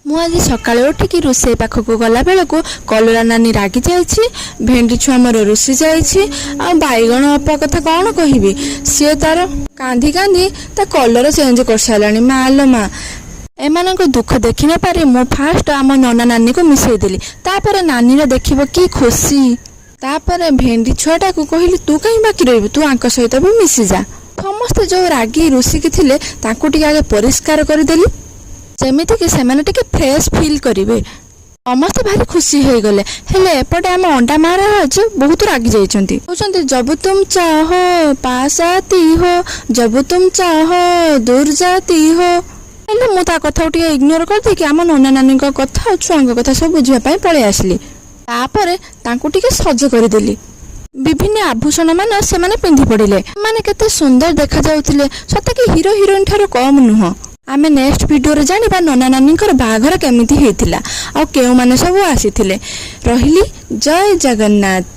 ମୁଁ ଆଜି ସକାଳେ ଉଠିକି ରୋଷେଇ ପାଖକୁ ଗଲା ବେଳକୁ କଲରା ନାନୀ ରାଗି ଯାଇଛି, ଭେଣ୍ଡି ଛୁଆ ମୋର ରୁଷି ଯାଇଛି, ଆଉ ବାଇଗଣ ଅପା କଥା କ'ଣ କହିବି। ସିଏ ତାର କାନ୍ଦି କାନ୍ଦି ତା କଲର ଚେଞ୍ଜ କରିସାରିଲାଣି। ମା ଲୋ ମା, ଏମାନଙ୍କ ଦୁଃଖ ଦେଖି ନ ପାରି ମୁଁ ଫାଷ୍ଟ ଆମ ନନା ନାନୀକୁ ମିଶାଇ ଦେଲି। ତାପରେ ନାନୀର ଦେଖିବ କି ଖୁସି। ତାପରେ ଭେଣ୍ଡି ଛୁଆଟାକୁ କହିଲି ତୁ କାହିଁ ବାକି ରହିବୁ, ତୁ ଆଙ୍କ ସହିତ ବି ମିଶିଯା। ସମସ୍ତେ ଯେଉଁ ରାଗି ରୁଷିକି ଥିଲେ ତାଙ୍କୁ ଟିକେ ଆଗେ ପରିଷ୍କାର କରିଦେଲି, ଯେମିତିକି ସେମାନେ ଟିକେ ଫ୍ରେଶ୍ ଫିଲ୍ କରିବେ। ସମସ୍ତେ ଭାରି ଖୁସି ହେଇଗଲେ। ହେଲେ ଏପଟେ ଆମ ଅଣ୍ଡା ମହାରାଜ ବହୁତ ରାଗି ଯାଇଛନ୍ତି। କହୁଛନ୍ତି ଜବୁ ତୁମ ଚାହୋ ପାସ୍ ଆତି ହୋ, ଜବୁ ତୁମ ଚାହୋ ଦୂର ଯାତି ହୋ। ହେଲେ ମୁଁ ତା କଥାକୁ ଟିକେ ଇଗ୍ନୋର କରିଦେଇକି ଆମ ନନା ନାନୀଙ୍କ କଥା ଆଉ ଛୁଆଙ୍କ କଥା ସବୁ ବୁଝିବା ପାଇଁ ପଳେଇ ଆସିଲି। ତାପରେ ତାଙ୍କୁ ଟିକେ ସଜ କରିଦେଲି। ବିଭିନ୍ନ ଆଭୂଷଣ ମାନ ସେମାନେ ପିନ୍ଧି ପଡ଼ିଲେ। ସେମାନେ କେତେ ସୁନ୍ଦର ଦେଖାଯାଉଥିଲେ, ସତେକି ହିରୋ ହିରୋଇନ୍ ଠାରୁ କମ୍ ନୁହଁ। ଆମେ ନେକ୍ସଟ ଭିଡ଼ିଓରେ ଜାଣିବା ନନା ନାନୀଙ୍କର ବାହାଘର କେମିତି ହେଇଥିଲା ଆଉ କେଉଁମାନେ ସବୁ ଆସିଥିଲେ। ରହିଲି, ଜୟ ଜଗନ୍ନାଥ।